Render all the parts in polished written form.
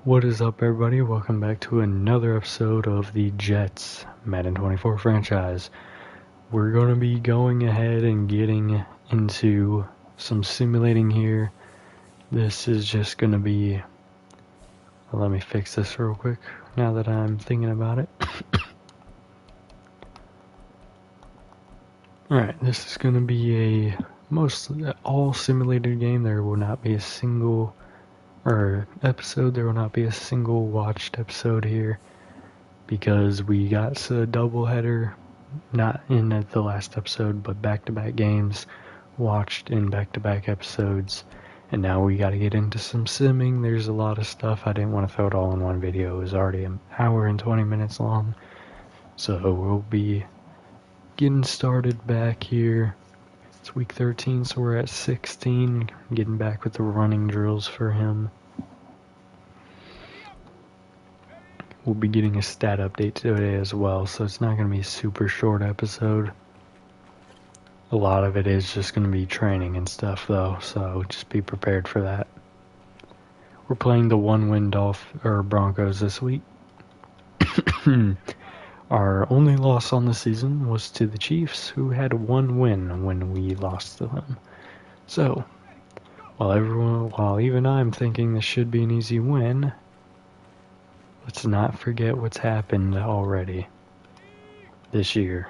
What is up, everybody? Welcome back to another episode of the Jets Madden 24 franchise. We're going to be going ahead and getting into some simulating here. This is just going to be... let me fix this real quick now that I'm thinking about it. Alright, this is going to be a mostly all simulated game. There will not be a single... episode. There will not be a single watched episode here because we got a double header, not in the last episode, but back-to-back games watched in back-to-back episodes, and now we got to get into some simming. There's a lot of stuff. I didn't want to throw it all in one video. It was already an hour and 20 minutes long, so we'll be getting started back here. It's week 13, so we're at 16, getting back with the running drills for him. We'll be getting a stat update today as well, so it's not going to be a super short episode. A lot of it is just going to be training and stuff though, so just be prepared for that. We're playing the one-win Broncos this week. Our only loss on the season was to the Chiefs, who had one win when we lost to them. So, while even I'm thinking this should be an easy win, let's not forget what's happened already this year.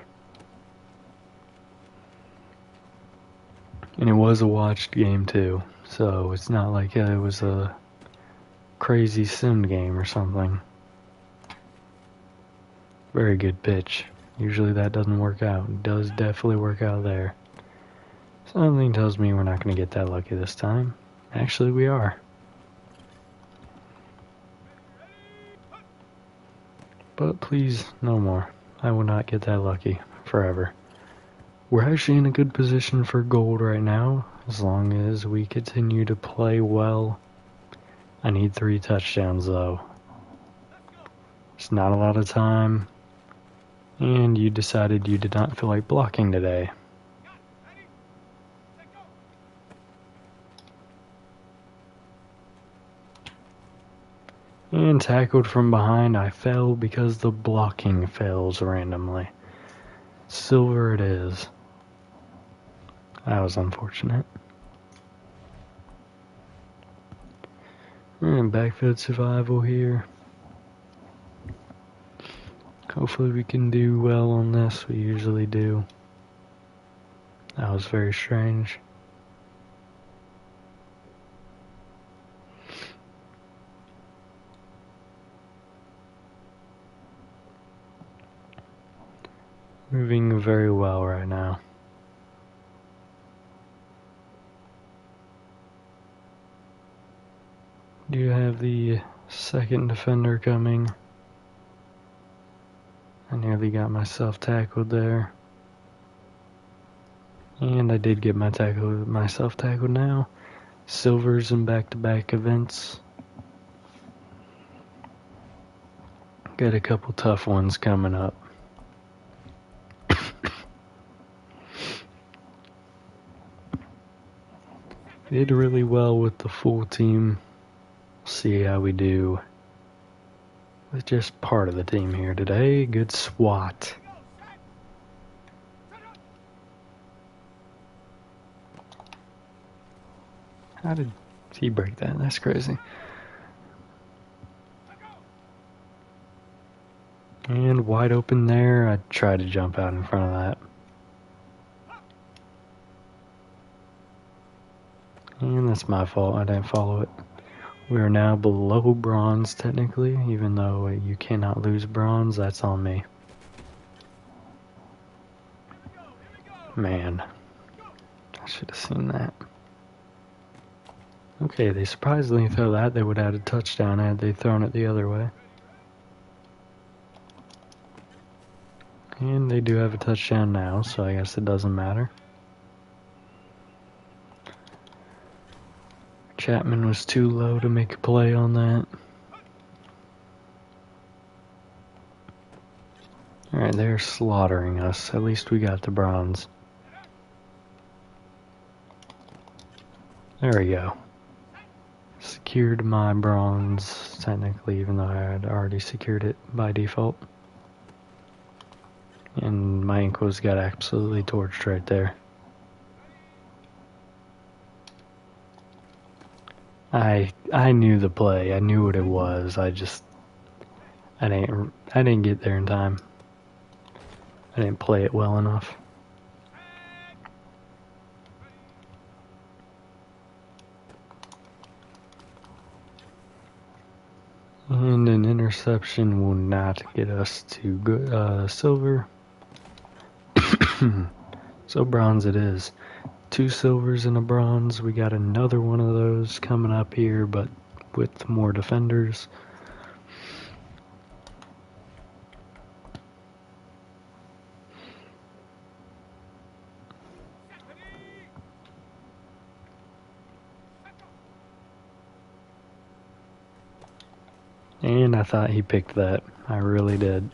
And it was a watched game too, so it's not like it was a crazy sim game or something. Very good pitch. Usually that doesn't work out. It does definitely work out there. Something tells me we're not going to get that lucky this time. Actually, we are. But please, no more. I will not get that lucky forever. We're actually in a good position for gold right now, as long as we continue to play well. I need 3 touchdowns though. It's not a lot of time, and you decided you did not feel like blocking today. And tackled from behind. I fell because the blocking fails randomly. Silver it is. That was unfortunate. And backfield survival here. Hopefully we can do well on this. We usually do. That was very strange. Moving very well right now. Do you have the second defender coming? I nearly got myself tackled there. And I did get myself tackled now. Silvers in back-to-back events. Got a couple tough ones coming up. Did really well with the full team. See how we do with just part of the team here today. Good swat. How did he break that? That's crazy. And wide open there. I tried to jump out in front of that. And that's my fault. I didn't follow it. We are now below bronze, technically, even though you cannot lose bronze. That's on me. Man, I should have seen that. Okay, they surprisingly throw that. They would have had a touchdown had they thrown it the other way. And they do have a touchdown now, so I guess it doesn't matter. Chapman was too low to make a play on that. Alright, they're slaughtering us. At least we got the bronze. There we go. secured my bronze, technically, even though I had already secured it by default. And my ankles got absolutely torched right there. I knew the play. I knew what it was. I didn't get there in time. I didn't play it well enough. And an interception will not get us to silver. So bronze it is. 2 silvers and a bronze. We got another one of those coming up here, but with more defenders. And I thought he picked that. I really did.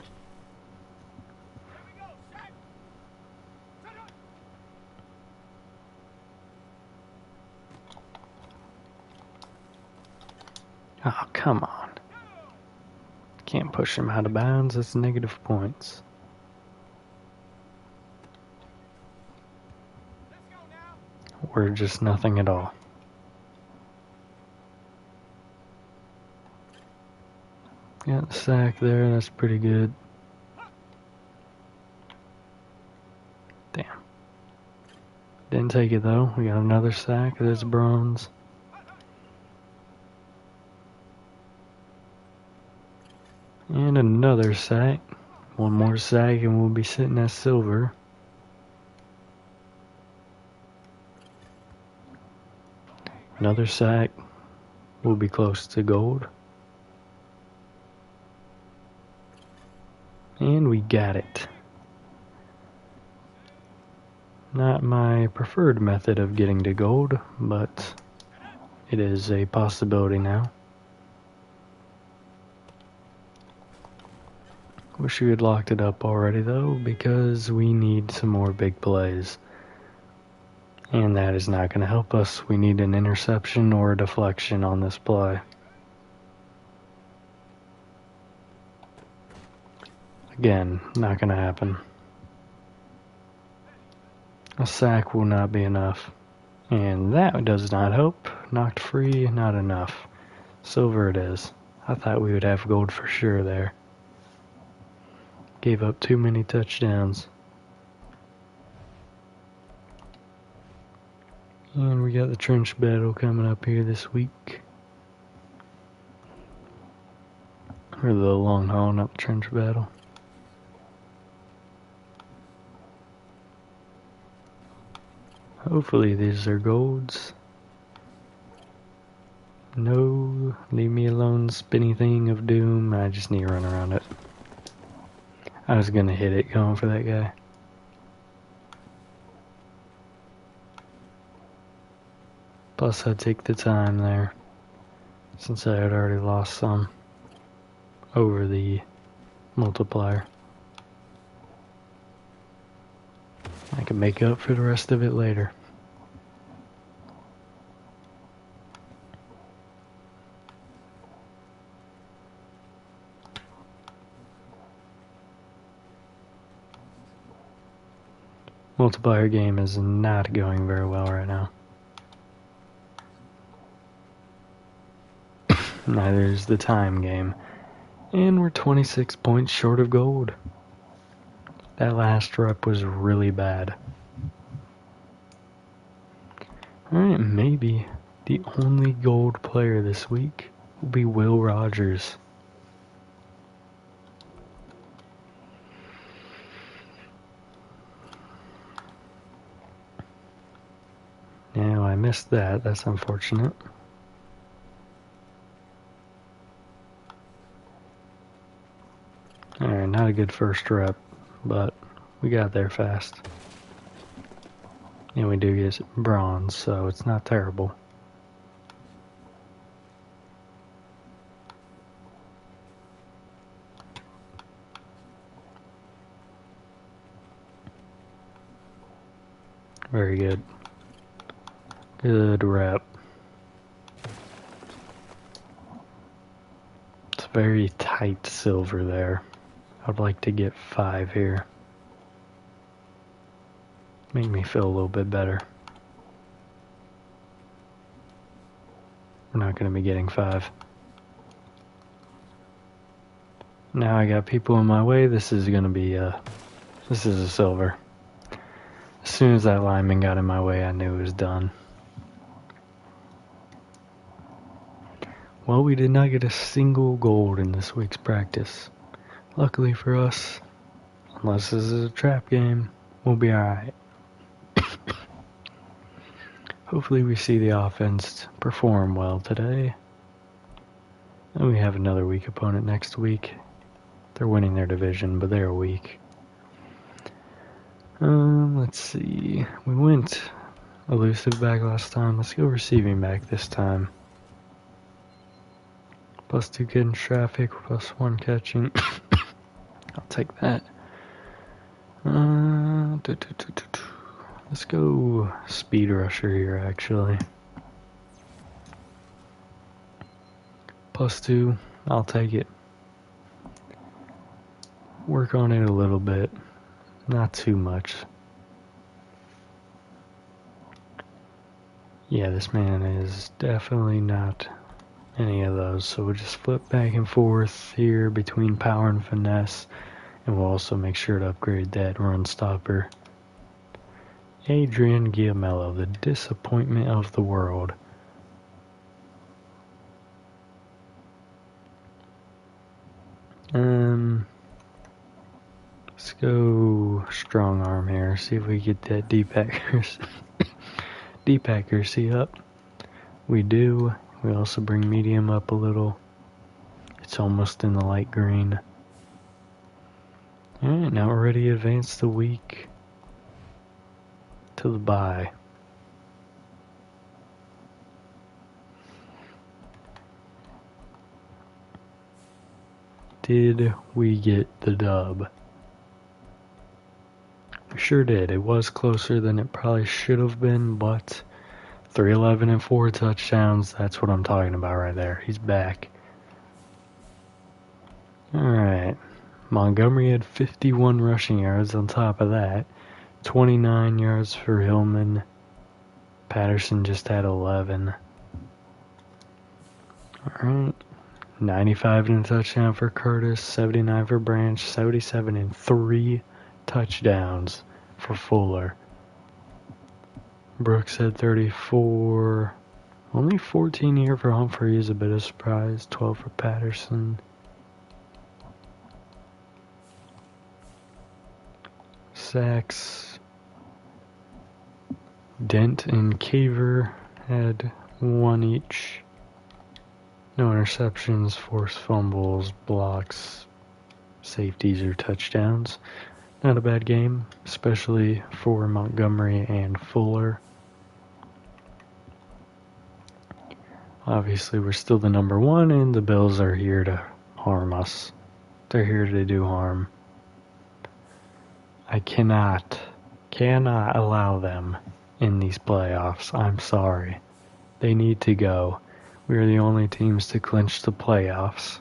Oh, come on. Can't push him out of bounds. That's negative points. We're just nothing at all. Got the sack there. That's pretty good. Damn. Didn't take it though. We got another sack. That's bronze. And another sack. One more sack and we'll be sitting at silver. Another sack. We'll be close to gold. And we got it. Not my preferred method of getting to gold, but it is a possibility now. Wish we had locked it up already though, because we need some more big plays. And that is not going to help us. We need an interception or a deflection on this play. Again, not going to happen. A sack will not be enough. And that does not help. Knocked free, not enough. Silver it is. I thought we would have gold for sure there. Gave up too many touchdowns. And we got the trench battle coming up here this week. Or the long haul, not the trench battle. Hopefully these are golds. No, leave me alone, spinny thing of doom. I just need to run around it. I was gonna hit it going for that guy. Plus I'd take the time there, since I had already lost some over the multiplier. I can make up for the rest of it later. Multiplier game is not going very well right now. Neither is the time game. And we're 26 points short of gold. That last rep was really bad. Alright, maybe the only gold player this week will be Will Rogers. Now I missed that. That's unfortunate. Alright, not a good first rep, but we got there fast. And we do get bronze, so it's not terrible. Very good. Good rep. very tight silver there. I'd like to get 5 here. Make me feel a little bit better. We're not going to be getting 5. Now I got people in my way. This is going to be this is a silver. As soon as that lineman got in my way, I knew it was done. Well, we did not get a single gold in this week's practice. Luckily for us, unless this is a trap game, we'll be alright. Hopefully we see the offense perform well today. And we have another weak opponent next week. They're winning their division, but they're weak. Let's see. We went elusive back last time. Let's go receiving back this time. +2 getting traffic, +1 catching. I'll take that. Let's go speed rusher here, actually. +2, I'll take it. Work on it a little bit, not too much. Yeah, this man is definitely not any of those, so we'll just flip back and forth here between power and finesse, and we'll also make sure to upgrade that run stopper. Adrian Giamello, the disappointment of the world. Let's go strong arm here, see if we get that deep accuracy up. We do. We also bring medium up a little. It's almost in the light green. Alright, now we're ready to advance the week to the bye. Did we get the dub? We sure did. It was closer than it probably should have been, but 311 and 4 touchdowns, that's what I'm talking about right there. He's back. Alright. Montgomery had 51 rushing yards on top of that. 29 yards for Hillman. Patterson just had 11. Alright. 95 and a touchdown for Curtis. 79 for Branch. 77 and 3 touchdowns for Fuller. Brooks had 34. Only 14 here for Humphrey is a bit of a surprise. 12 for Patterson. Sacks. Dent and Caver had 1 each. No interceptions, forced fumbles, blocks, safeties, or touchdowns. Not a bad game, especially for Montgomery and Fuller. Obviously, we're still the number 1, and the Bills are here to harm us. They're here to do harm. I cannot allow them in these playoffs. I'm sorry. They need to go. We are the only teams to clinch the playoffs.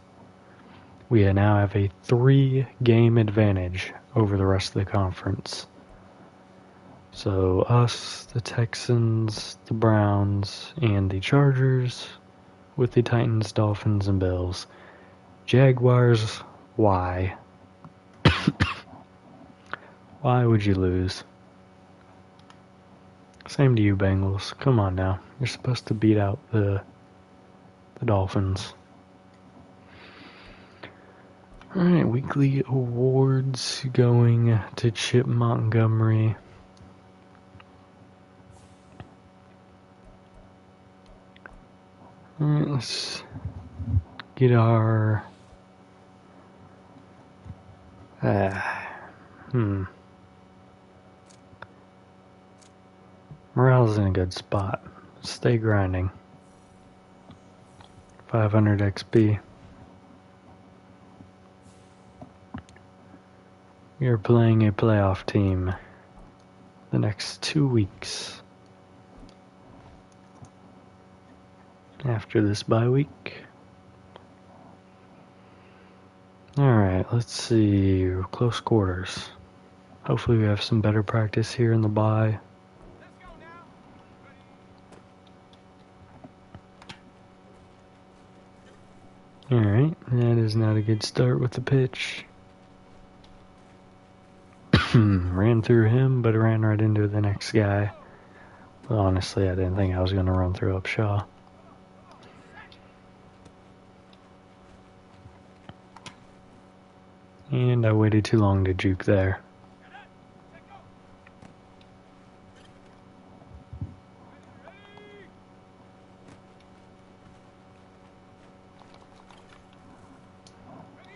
We now have a 3-game advantage over the rest of the conference. So us, the Texans, the Browns, and the Chargers, with the Titans, Dolphins, and Bills. Jaguars, why? Why would you lose? Same to you, Bengals. Come on now. You're supposed to beat out the Dolphins. Alright, weekly awards going to Chip Montgomery. Alright, let's get our... Morale's in a good spot. Stay grinding. 500 XP. We are playing a playoff team the next 2 weeks. After this bye week. Alright, let's see. Close quarters. Hopefully we have some better practice here in the bye. Alright, that is not a good start with the pitch. Ran through him, but ran right into the next guy. Well, honestly, I didn't think I was going to run through Upshaw. And I waited too long to juke there.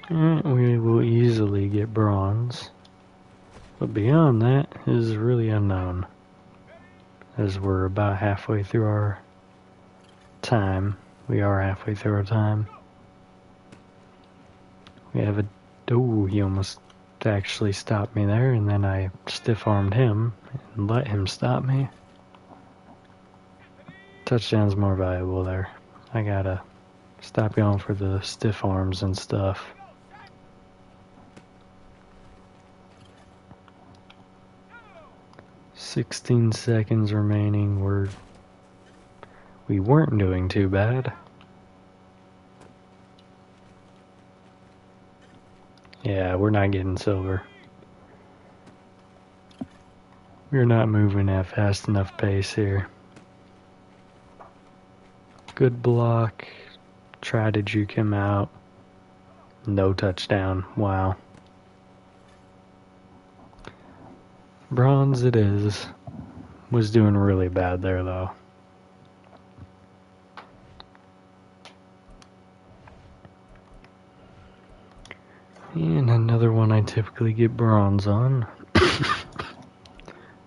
And we will easily get bronze. But beyond that is really unknown. As we're about halfway through our time. We are halfway through our time. We have a... Oh, he almost actually stopped me there, and then I stiff-armed him and let him stop me. Touchdown's more valuable there. I gotta stop going for the stiff arms and stuff. "16 seconds remaining." We weren't doing too bad. Yeah, we're not getting silver. We're not moving at fast enough pace here. Good block. Try to juke him out. No touchdown. Wow. Bronze it is. Was doing really bad there though. And another one I typically get bronze on.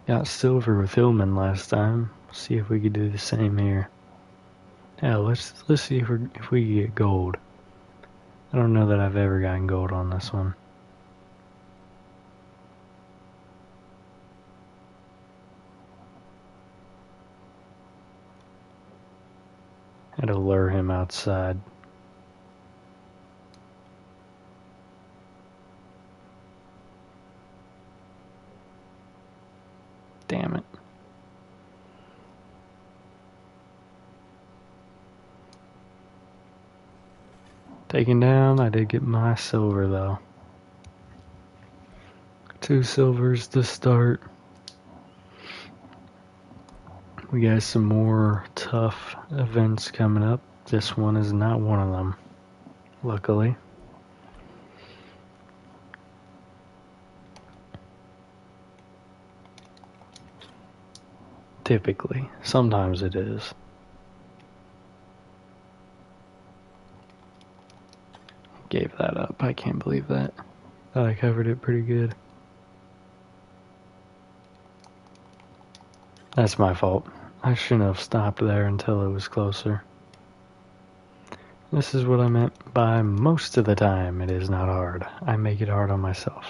Got silver with Hillman last time. See if we could do the same here. Yeah, let's see if we get gold. I don't know that I've ever gotten gold on this one. Had to lure him outside. Damn it. Taken down. I did get my silver though. 2 silvers to start. We got some more tough events coming up. This one is not one of them, luckily. Typically. Sometimes it is. Gave that up. I can't believe that. Thought I covered it pretty good. That's my fault. I shouldn't have stopped there until it was closer. This is what I meant by most of the time it is not hard. I make it hard on myself.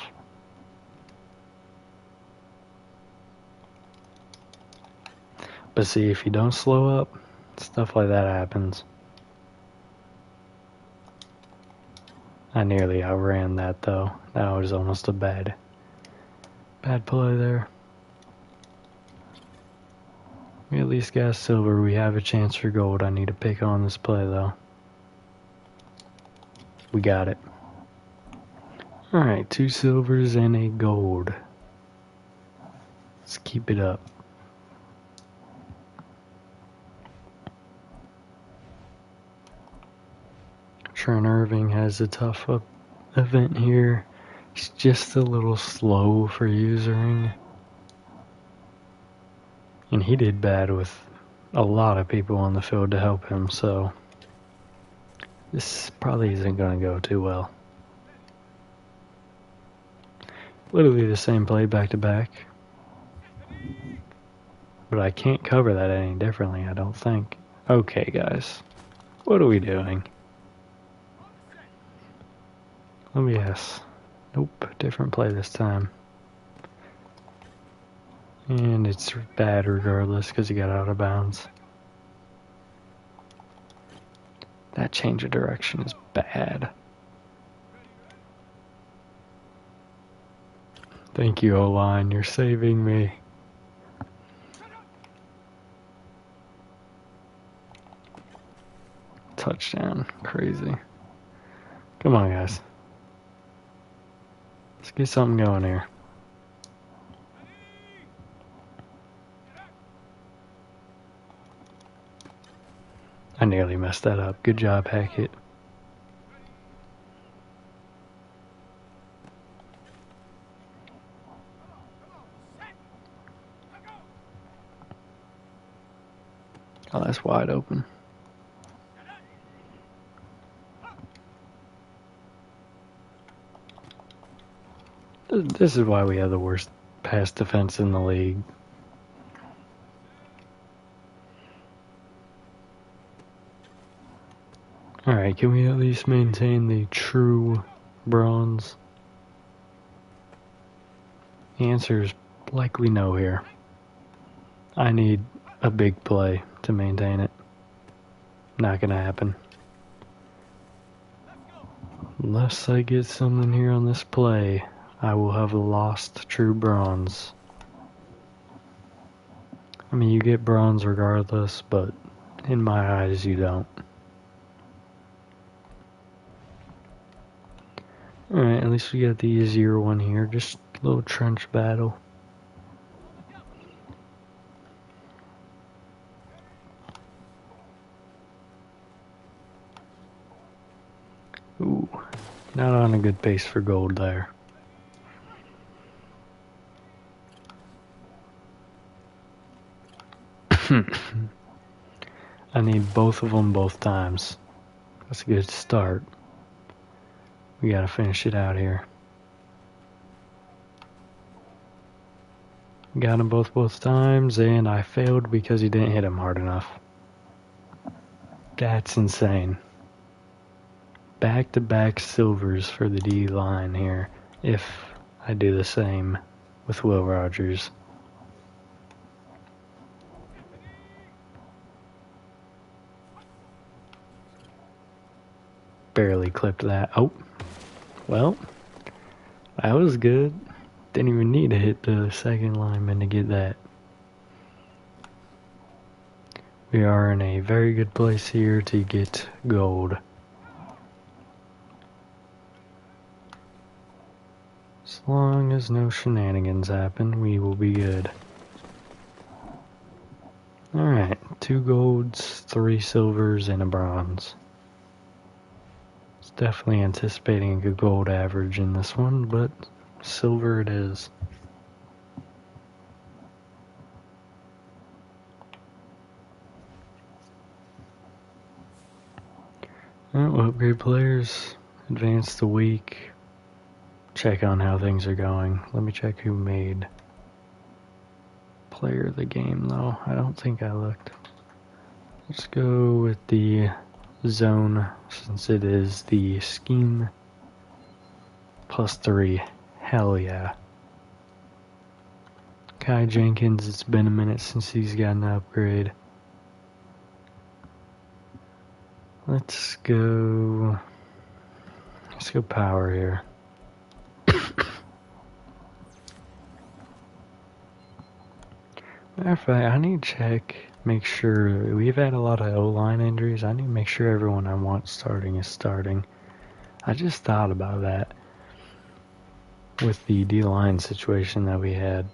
But see, if you don't slow up, stuff like that happens. I nearly outran that though. That was almost a bad play there. We at least got silver. We have a chance for gold. I need to pick on this play though. We got it. Alright, 2 silvers and a gold. Let's keep it up. Trent Irving has a tough event here. He's just a little slow for usering. And he did bad with a lot of people on the field to help him, so this probably isn't going to go too well. Literally the same play back to back. But I can't cover that any differently, I don't think. Okay, guys. What are we doing? Let me guess. Nope, different play this time. And it's bad regardless because he got out of bounds. That change of direction is bad. Thank you, O-line. You're saving me. Touchdown. Crazy. Come on, guys. Let's get something going here. I nearly messed that up. Good job, Hackett. Oh, that's wide open. This is why we have the worst pass defense in the league. Alright, can we at least maintain the true bronze? The answer is likely no here. I need a big play to maintain it. Not gonna happen. Unless I get something here on this play, I will have lost true bronze. I mean, you get bronze regardless, but in my eyes, you don't. Alright, at least we got the easier one here. Just a little trench battle. Ooh, not on a good pace for gold there. I need both of them both times. That's a good start. We gotta finish it out here. Got him both times, and I failed because he didn't hit him hard enough. That's insane. Back-to-back silvers for the D-line here, if I do the same with Will Rogers. Barely clipped that. Oh, well, that was good. Didn't even need to hit the second lineman to get that. We are in a very good place here to get gold. As long as no shenanigans happen, we will be good. Alright, 2 golds, 3 silvers, and a bronze. It's definitely anticipating a good gold average in this one, but silver it is. Alright, we'll upgrade players, advance the week, check on how things are going. Let me check who made player of the game though. I don't think I looked. Let's go with the zone since it is the scheme +3. Hell yeah. Kai Jenkins, it's been a minute since he's gotten an upgrade. Let's go power here. Matter of fact, I need to check, make sure, we've had a lot of O-line injuries. I need to make sure everyone I want starting is starting. I just thought about that with the D-line situation that we had.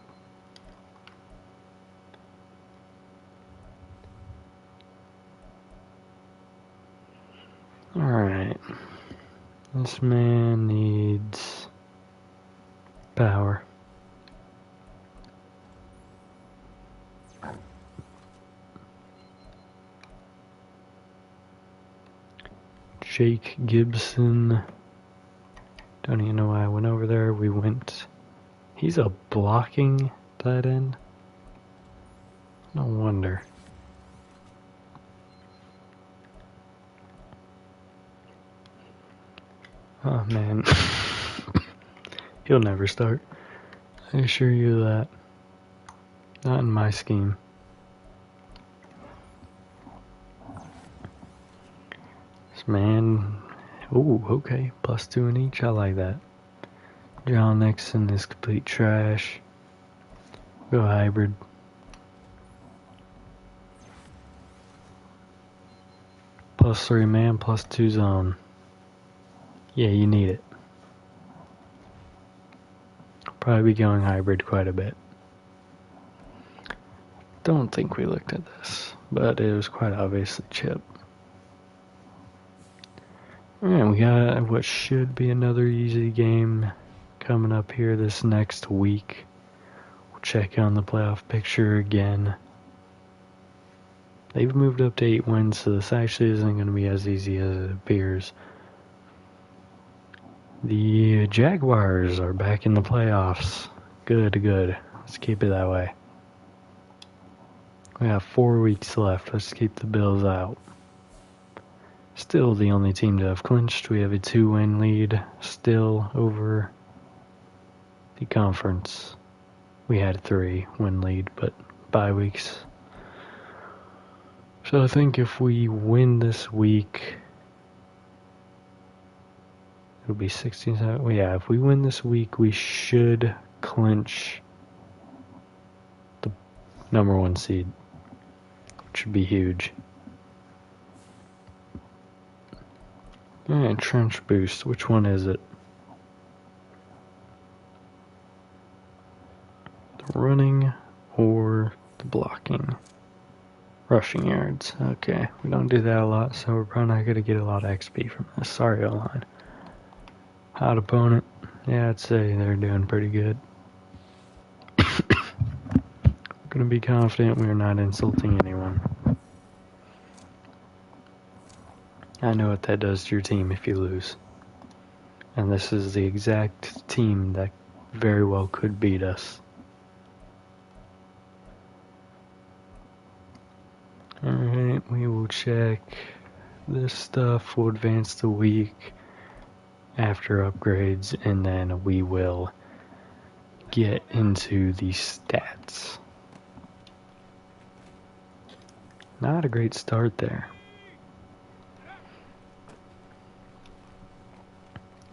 Alright. This man needs power. Jake Gibson. Don't even know why I went over there. We went. He's a blocking tight end. No wonder. Oh man. He'll never start. I assure you that. Not in my scheme. This man. Ooh, okay. +2 in each. I like that. John Nixon is complete trash. Go hybrid. +3 man, +2 zone. Yeah, you need it. Probably be going hybrid quite a bit. Don't think we looked at this, but it was quite obviously chip. And we got what should be another easy game coming up here this next week. We'll check on the playoff picture again. They've moved up to 8 wins, so this actually isn't going to be as easy as it appears. The Jaguars are back in the playoffs. Good, good. Let's keep it that way. We have 4 weeks left. Let's keep the Bills out. Still the only team to have clinched. We have a 2-win lead still over the conference. We had a 3-win lead, but bye weeks. So I think if we win this week, it'll be 16. Well, yeah, if we win this week, we should clinch the #1 seed, which would be huge. And trench boost, which one is it? The running or the blocking? Rushing yards. Okay, we don't do that a lot, so we're probably not going to get a lot of XP from this. Sorry, O-line. Hot opponent. Yeah, I'd say they're doing pretty good. Gonna be confident we're not insulting anyone. I know what that does to your team if you lose. And this is the exact team that very well could beat us. Alright, we will check this stuff. We'll advance the week after upgrades, and then we will get into the stats. Not a great start there.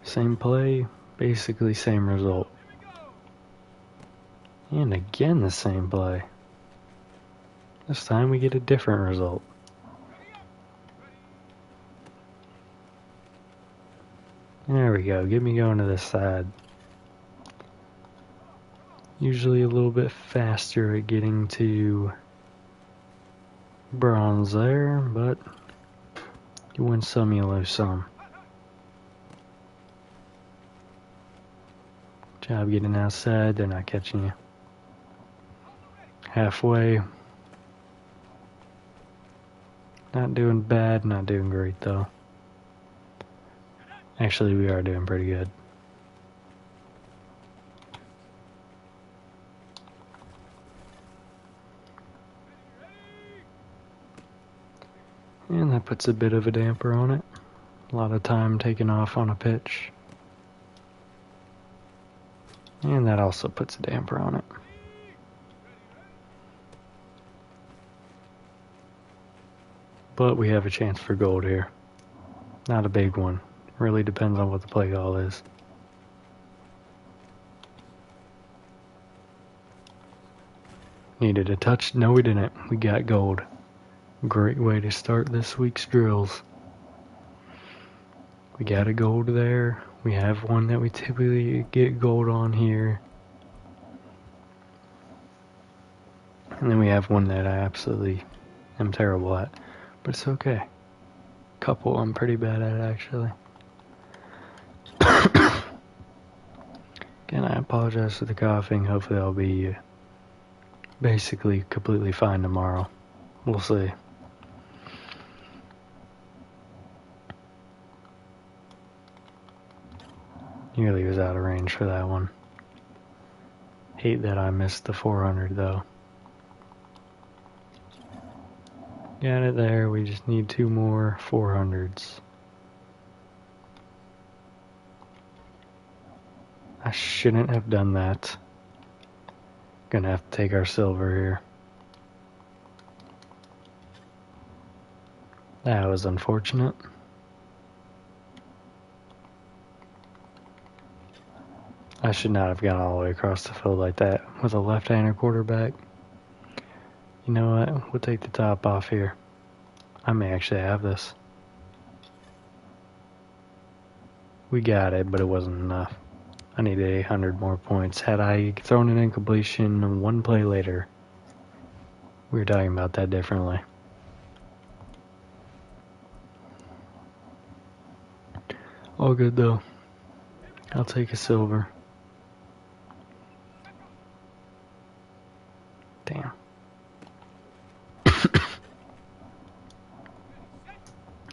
Same play, basically same result. And again the same play. This time we get a different result. There we go, get me going to this side. Usually a little bit faster at getting to bronze there, but you win some, you lose some. Job getting outside, they're not catching you. Halfway. Not doing bad, not doing great though. Actually, we are doing pretty good. And that puts a bit of a damper on it. A lot of time taken off on a pitch. And that also puts a damper on it. But we have a chance for gold here. Not a big one. Really depends on what the play call is. Needed a touch? No, we didn't. We got gold. Great way to start this week's drills. We got a gold there. We have one that we typically get gold on here. And then we have one that I absolutely am terrible at. But it's okay. Couple I'm pretty bad at actually. Again, I apologize for the coughing. Hopefully I'll be basically completely fine tomorrow. We'll see. Nearly was out of range for that one. Hate that I missed the 400 though. Got it there. We just need 2 more 400s. I shouldn't have done that. Gonna have to take our silver here. That was unfortunate. I should not have gone all the way across the field like that with a left-hander quarterback. You know what? We'll take the top off here. I may actually have this. We got it, but it wasn't enough. I needed 800 more points. Had I thrown an incompletion one play later, we were talking about that differently. All good though. I'll take a silver. Damn.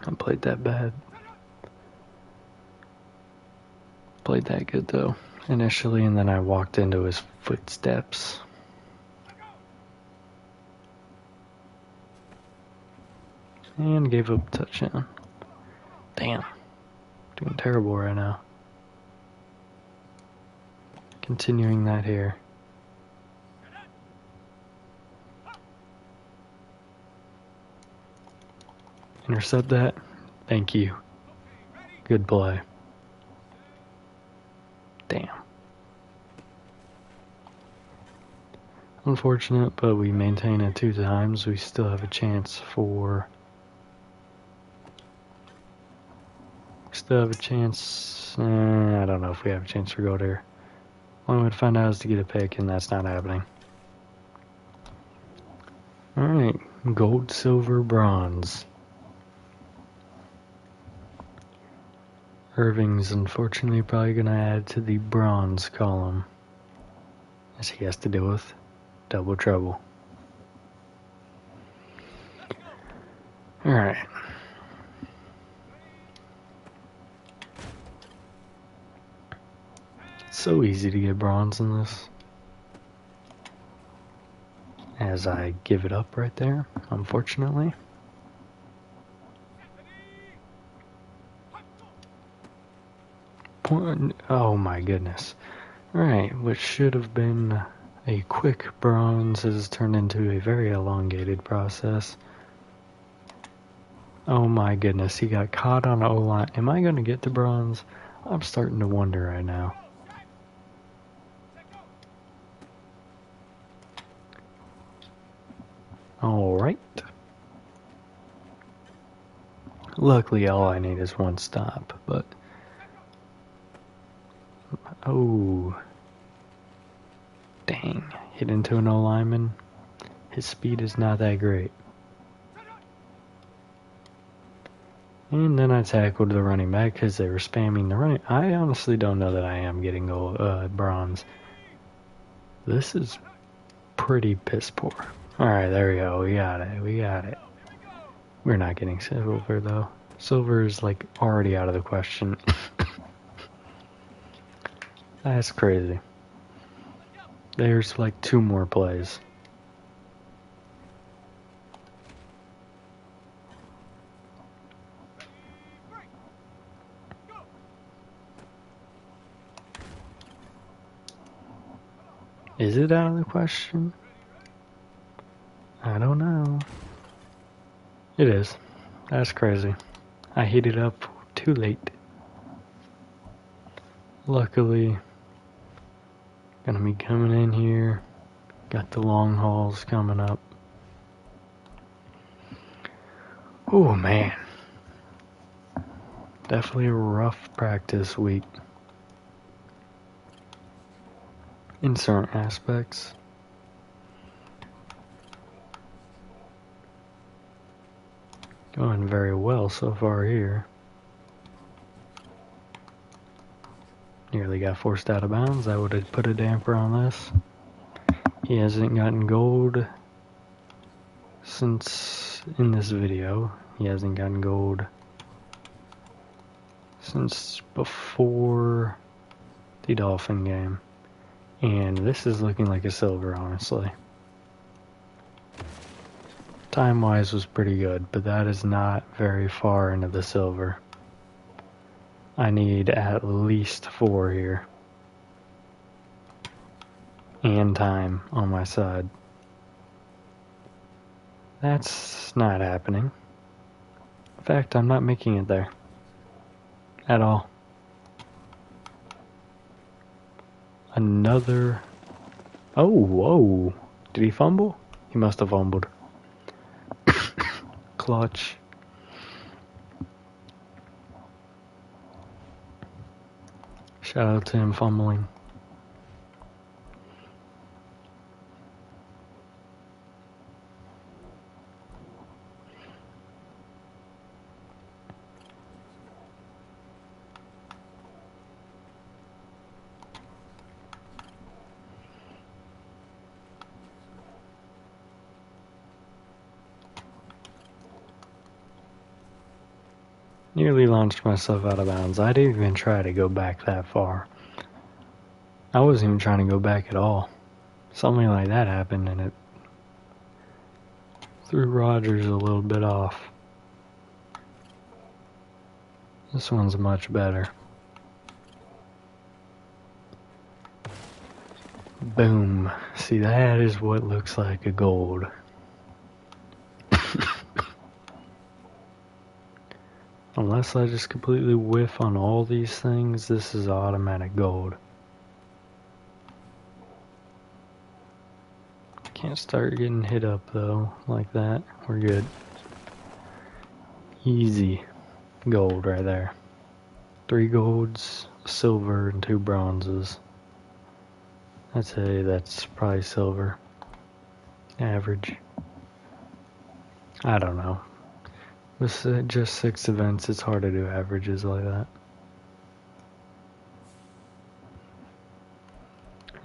I played that bad. Played that good though, initially, and then I walked into his footsteps. And gave up a touchdown. Damn. Doing terrible right now. Continuing that here. Intercept that. Thank you. Good play. Damn. Unfortunate, but we maintain it 2 times. We still have a chance for... Still have a chance... I don't know if we have a chance for gold here. Only way to find out is to get a pick, and that's not happening. Alright. Gold, silver, bronze. Irving's unfortunately probably going to add to the bronze column, as he has to deal with double trouble. Alright. It's so easy to get bronze in this. As I give it up right there, unfortunately. Oh my goodness. Alright, which should have been a quick bronze has turned into a very elongated process. Oh my goodness, he got caught on O-line. Am I going to get the bronze? I'm starting to wonder right now. Alright. Luckily, all I need is one stop, but... Oh. Dang. Hit into an O-lineman. His speed is not that great. And then I tackled the running back because they were spamming the running. I honestly don't know that I am getting bronze. This is pretty piss poor. Alright, there we go. We got it. We got it. We're not getting silver, though. Silver is, like, already out of the question. That's crazy. There's, like, 2 more plays. Is it out of the question? I don't know. It is. That's crazy. I heated up too late. Luckily, gonna be coming in here. Got the long hauls coming up. Oh man. Definitely a rough practice week. In certain aspects. Going very well so far here. Nearly got forced out of bounds. I would have put a damper on this. He hasn't gotten gold since in this video. He hasn't gotten gold since before the Dolphin game. And this is looking like a silver, honestly. Time-wise was pretty good, but that is not very far into the silver. I need at least 4 here. And time on my side. That's not happening. In fact, I'm not making it there. At all. Another. Oh, whoa. Did he fumble? He must have fumbled. Clutch. Shout out to him fumbling. Nearly launched myself out of bounds. I didn't even try to go back that far. I wasn't even trying to go back at all. Something like that happened and it threw Rodgers a little bit off. This one's much better. Boom. See, that is what looks like a gold. Unless I just completely whiff on all these things, this is automatic gold. Can't start getting hit up though, like that. We're good. Easy gold right there. 3 golds, silver, and 2 bronzes. I'd say that's probably silver. Average. I don't know. With just 6 events, it's hard to do averages like that.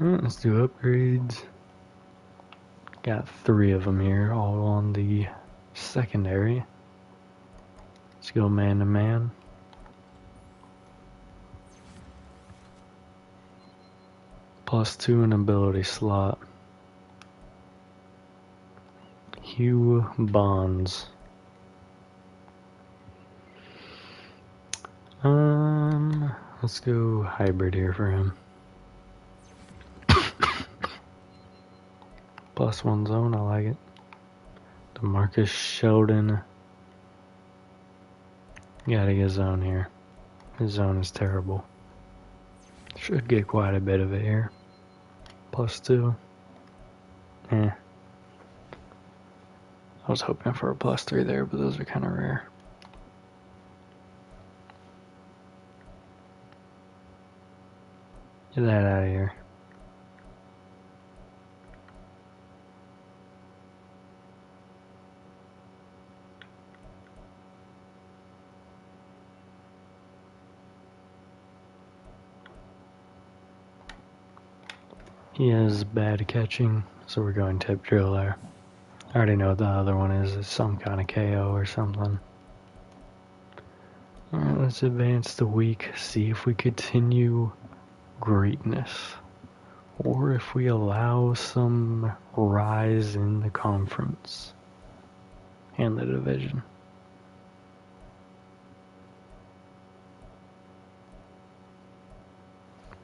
Alright, let's do upgrades. Got 3 of them here, all on the secondary. Let's go man to man. +2 in ability slot. Hugh Bonds. Let's go hybrid here for him. +1 zone, I like it. DeMarcus Sheldon. Gotta get zone here. His zone is terrible. Should get quite a bit of it here. +2. I was hoping for a +3 there, but those are kind of rare. Get that out of here. He has bad catching, so we're going tip drill there. I already know what the other one is. It's some kind of KO or something. Alright, let's advance the week. See if we continue greatness. Or if we allow some rise in the conference and the division.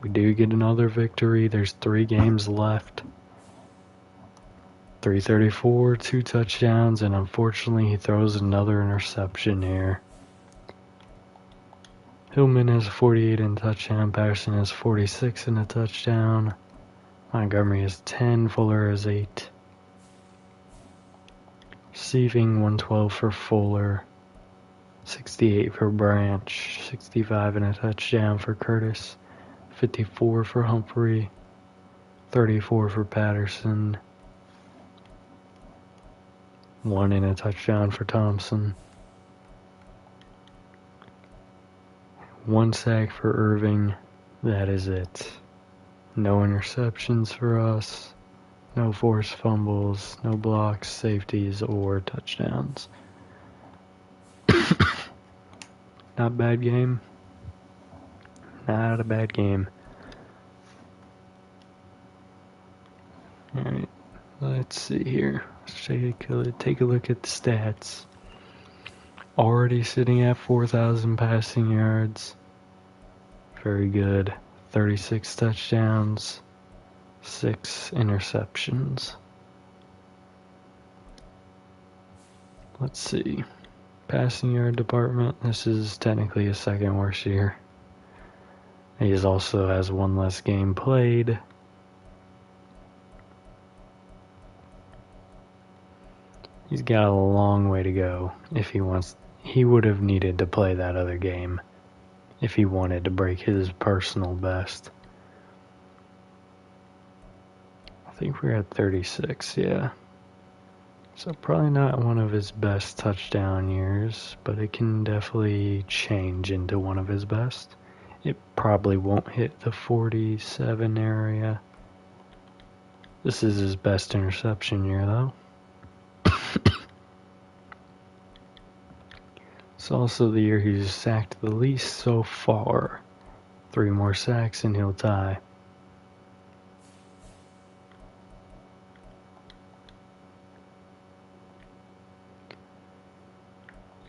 We do get another victory. There's 3 games left. 334, 2 touchdowns, and unfortunately he throws another interception here. Hillman has 48 in touchdown. Patterson has 46 in a touchdown. Montgomery has 10. Fuller has 8. Receiving 112 for Fuller. 68 for Branch. 65 in a touchdown for Curtis. 54 for Humphrey. 34 for Patterson. 1 in a touchdown for Thompson. 1 sack for Irving. That is it. No interceptions for us. No forced fumbles. No blocks, safeties, or touchdowns. Not a bad game. Not a bad game. Alright, let's see here. Let's take a look at the stats. Already sitting at 4,000 passing yards. Very good. 36 touchdowns. 6 interceptions. Let's see. Passing yard department. This is technically his second worst year. He also has one less game played. He's got a long way to go if he wants. He would have needed to play that other game if he wanted to break his personal best. I think we're at 36, yeah. So probably not one of his best touchdown years, but it can definitely change into one of his best. It probably won't hit the 47 area. This is his best interception year, though. It's also the year he's sacked the least so far. 3 more sacks and he'll tie.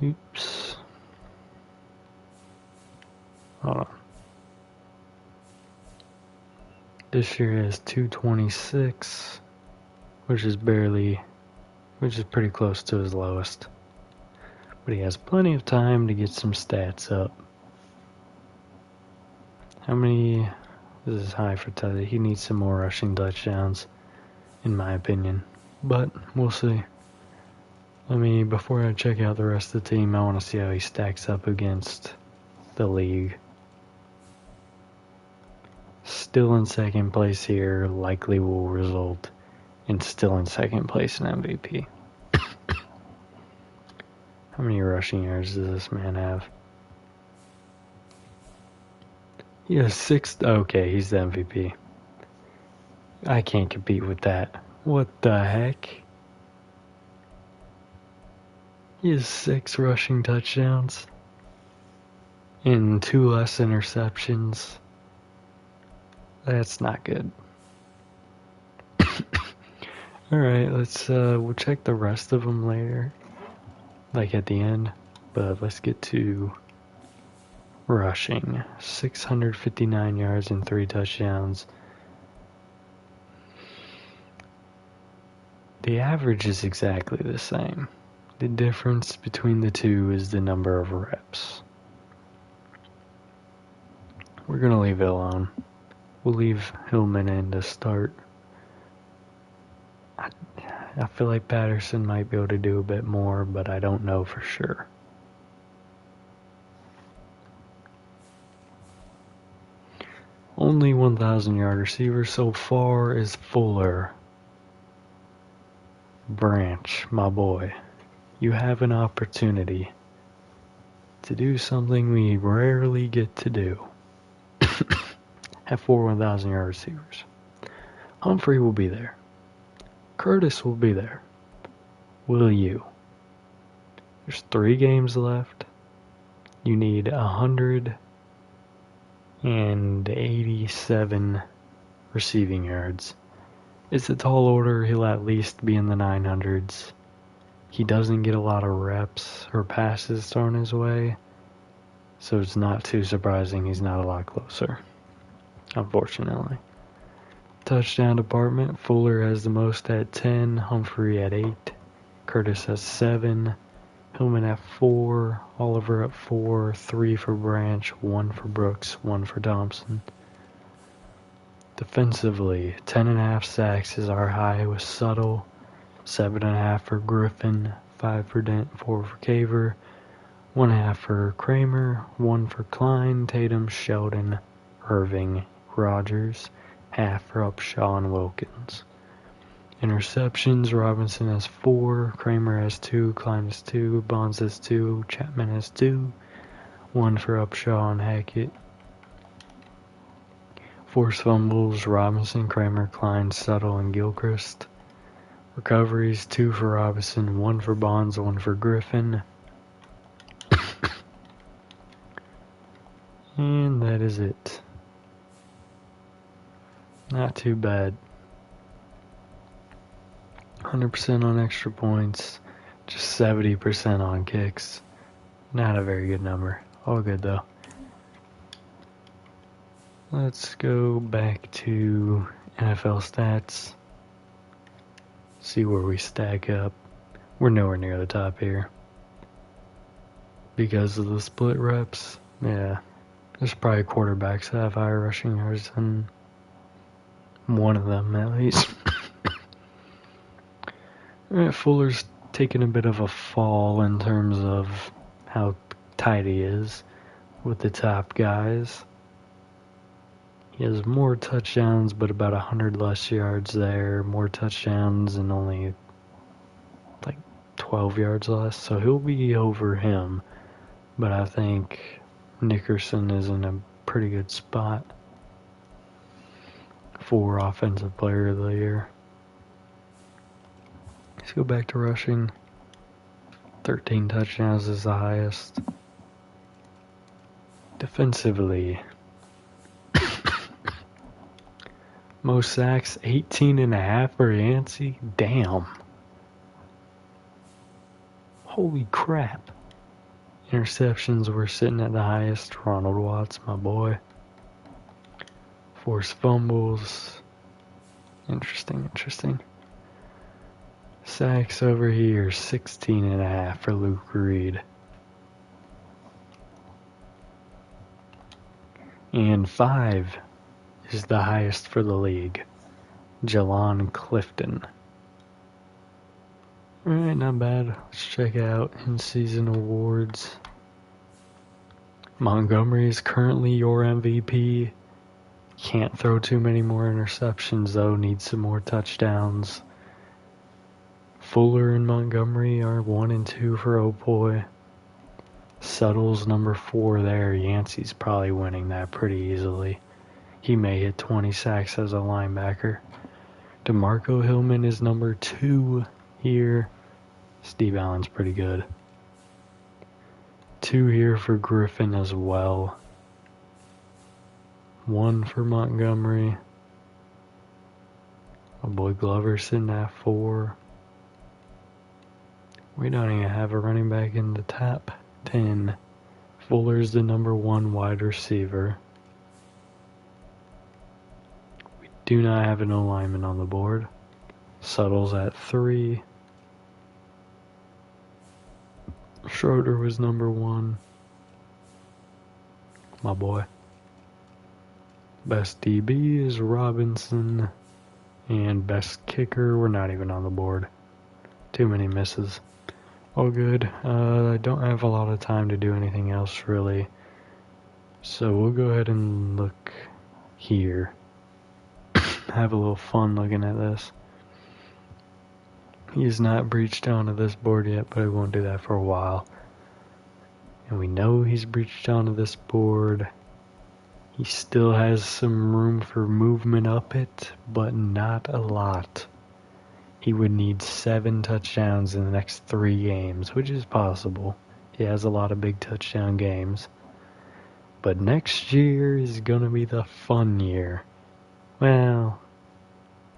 Oops. Hold on. This year has 226, which is pretty close to his lowest. But he has plenty of time to get some stats up. How many? This is high for Teddy. He needs some more rushing touchdowns, in my opinion. But we'll see. Before I check out the rest of the team, I want to see how he stacks up against the league. Still in second place here, likely will result in still in second place in MVP. How many rushing yards does this man have? He has 6. Okay, he's the MVP. I can't compete with that. What the heck? He has 6 rushing touchdowns and 2 less interceptions. That's not good. Alright, we'll check the rest of them later, like at the end, but let's get to rushing. 659 yards and 3 touchdowns. The average is exactly the same. The difference between the two is the number of reps. We're going to leave it alone. We'll leave Hillman in to start. I feel like Patterson might be able to do a bit more, but I don't know for sure. Only 1,000-yard receiver so far is Fuller. Branch, my boy, you have an opportunity to do something we rarely get to do. Have 4 1,000-yard receivers. Humphrey will be there. Curtis will be there. Will you? There's 3 games left. You need 187 receiving yards. It's a tall order. He'll at least be in the 900s. He doesn't get a lot of reps or passes thrown his way, so it's not too surprising he's not a lot closer, unfortunately. Touchdown department, Fuller has the most at 10, Humphrey at 8, Curtis has 7, Hillman at 4, Oliver at 4, 3 for Branch, 1 for Brooks, 1 for Thompson. Defensively, 10.5 sacks is our high with Suttle, 7.5 for Griffin, 5 for Dent, 4 for Caver, 1.5 for Kramer, 1 for Klein, Tatum, Sheldon, Irving, Rogers, half for Upshaw and Wilkins. Interceptions, Robinson has 4, Kramer has 2, Klein has 2, Bonds has 2, Chapman has 2, 1 for Upshaw and Hackett. Forced fumbles, Robinson, Kramer, Klein, Suttle, and Gilchrist. Recoveries, 2 for Robinson, 1 for Bonds, 1 for Griffin. And that is it. Not too bad. 100% on extra points, just 70% on kicks. Not a very good number. All good though. Let's go back to NFL stats. See where we stack up. We're nowhere near the top here. Because of the split reps, yeah. There's probably quarterbacks that have higher rushing yards than one of them, at least. Fuller's taken a bit of a fall in terms of how tight he is with the top guys. He has more touchdowns, but about 100 less yards there. More touchdowns and only like 12 yards less. So he'll be over him. But I think Nickerson is in a pretty good spot for Offensive Player of the Year. Let's go back to rushing. 13 touchdowns is the highest. Defensively, most sacks, 18.5 for Yancey. Damn. Holy crap. Interceptions were sitting at the highest. Ronald Watts, my boy. Forced fumbles. Interesting. Sacks over here, 16.5 for Luke Reed. And 5 is the highest for the league. Jelon Clifton. Alright, not bad. Let's check out in-season awards. Montgomery is currently your MVP. Can't throw too many more interceptions though, needs some more touchdowns. Fuller and Montgomery are 1 and 2 for Opoy. Suttle's number 4 there. Yancey's probably winning that pretty easily. He may hit 20 sacks as a linebacker. DeMarco Hillman is number 2 here. Steve Allen's pretty good. 2 here for Griffin as well. 1 for Montgomery. My boy Glover sitting at 4. We don't even have a running back in the top 10. Fuller's the number 1 wide receiver. We do not have an O-lineman on the board. Suttle's at 3. Schroeder was number 1. My boy. Best DB is Robinson. And best kicker, we're not even on the board. Too many misses. All good. I don't have a lot of time to do anything else really. So we'll go ahead and look here. Have a little fun looking at this. He has not breached onto this board yet, but I won't do that for a while. And we know he's breached onto this board. He still has some room for movement up it, but not a lot. He would need 7 touchdowns in the next 3 games, which is possible. He has a lot of big touchdown games. But next year is going to be the fun year. Well,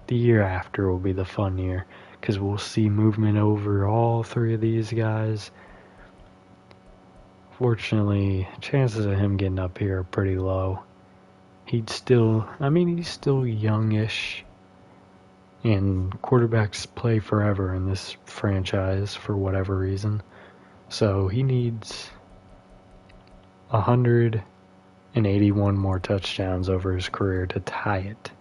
the year after will be the fun year, because we'll see movement over all 3 of these guys. Fortunately, chances of him getting up here are pretty low. He's still youngish. And quarterbacks play forever in this franchise for whatever reason. So he needs 181 more touchdowns over his career to tie it.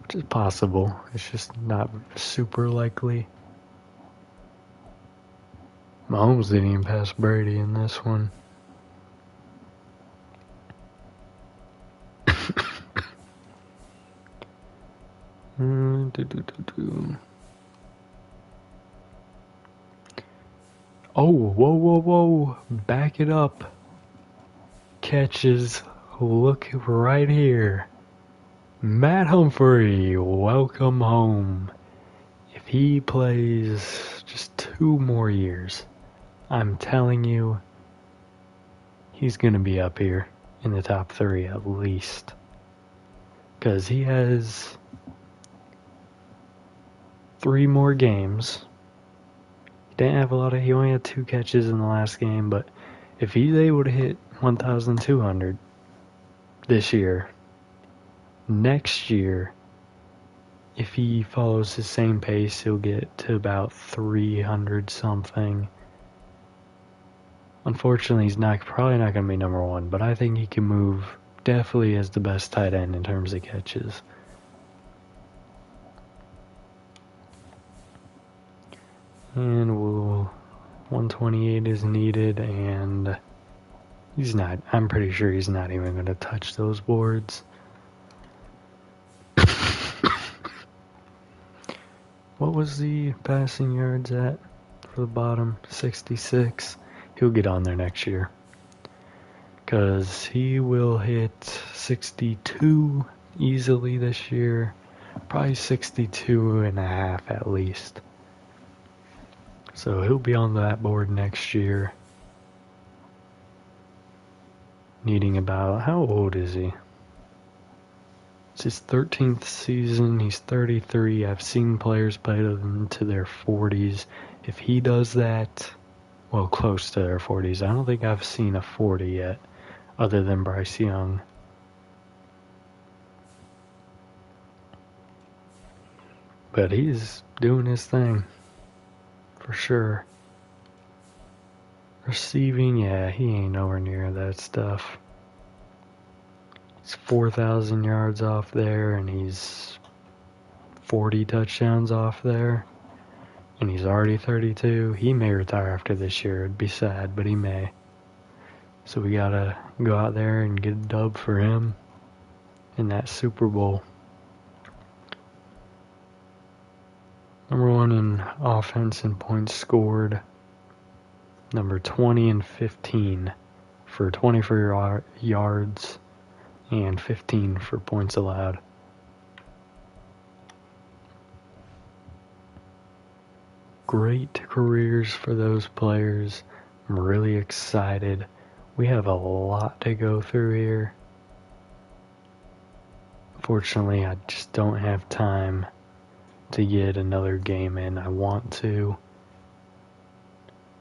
Which is possible. It's just not super likely. Mahomes didn't even pass Brady in this one. Oh, whoa. Back it up. Catches. Look right here. Matt Humphrey, welcome home. If he plays just 2 more years, I'm telling you, he's going to be up here in the top 3 at least. Because he has 3 more games. He didn't have he only had 2 catches in the last game, but if he's able to hit 1,200 this year, next year, if he follows the same pace, he'll get to about 300 something. Unfortunately, he's probably not going to be number one, but I think he can move definitely as the best tight end in terms of catches. And 128 is needed, and I'm pretty sure he's not even going to touch those boards. What was the passing yards at for the bottom? 66. He'll get on there next year. Because he will hit 62 easily this year. Probably 62 and a half at least. So he'll be on that board next year. Needing about, how old is he? It's his 13th season. He's 33. I've seen players play them to their 40s. If he does that, well, close to their 40s. I don't think I've seen a 40 yet, other than Bryce Young. But he's doing his thing, for sure. Receiving, yeah, he ain't nowhere near that stuff. He's 4,000 yards off there, and he's 40 touchdowns off there. And he's already 32. He may retire after this year. It'd be sad, but he may. So we gotta go out there and get a dub for him in that Super Bowl. Number 1 in offense and points scored. Number 20 and 15 for 24 yards and 15 for points allowed. Great careers for those players. I'm really excited. We have a lot to go through here. Unfortunately, I just don't have time to get another game in. I want to,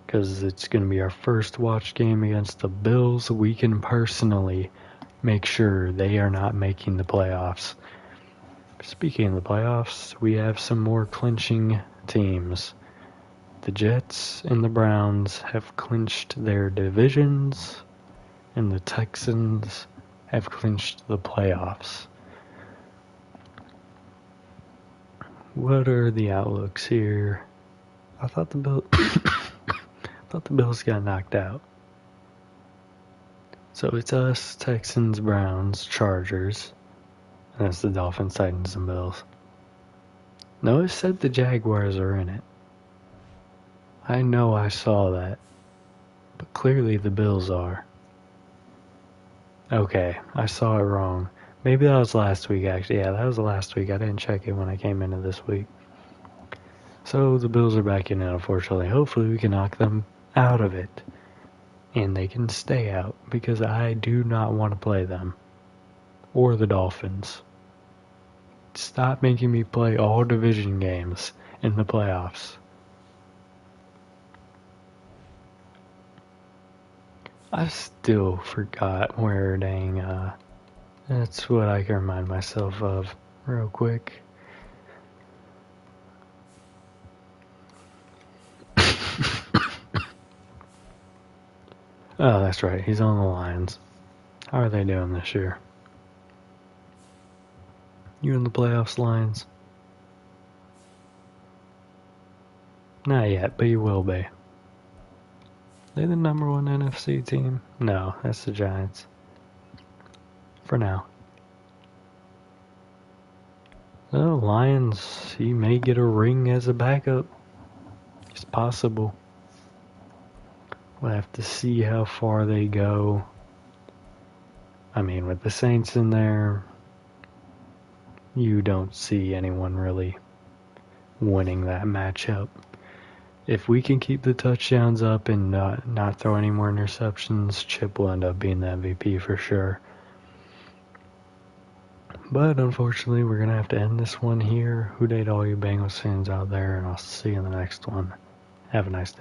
because it's going to be our first watch game against the Bills. We can personally make sure they are not making the playoffs. Speaking of the playoffs, we have some more clinching teams. The Jets and the Browns have clinched their divisions, and the Texans have clinched the playoffs. What are the outlooks here? I thought the Bills got knocked out. So it's us, Texans, Browns, Chargers, and that's the Dolphins, Titans, and Bills. No, it said the Jaguars are in it. I know I saw that, but clearly the Bills are. Okay, I saw it wrong. Maybe that was last week, actually. Yeah, that was last week. I didn't check it when I came into this week. So the Bills are back in it, unfortunately. Hopefully we can knock them out of it. And they can stay out, because I do not want to play them. Or the Dolphins. Stop making me play all division games in the playoffs. I still forgot where that's what I can remind myself of real quick. Oh, that's right. He's on the Lions. How are they doing this year? You in the playoffs, Lions? Not yet, but you will be. They the number 1 NFC team? No, that's the Giants. For now. The Lions, he may get a ring as a backup. It's possible. We'll have to see how far they go. I mean, with the Saints in there, you don't see anyone really winning that matchup. If we can keep the touchdowns up and not throw any more interceptions, Chip will end up being the MVP for sure. But unfortunately, we're going to have to end this one here. Who date all you Bengals fans out there, and I'll see you in the next one. Have a nice day.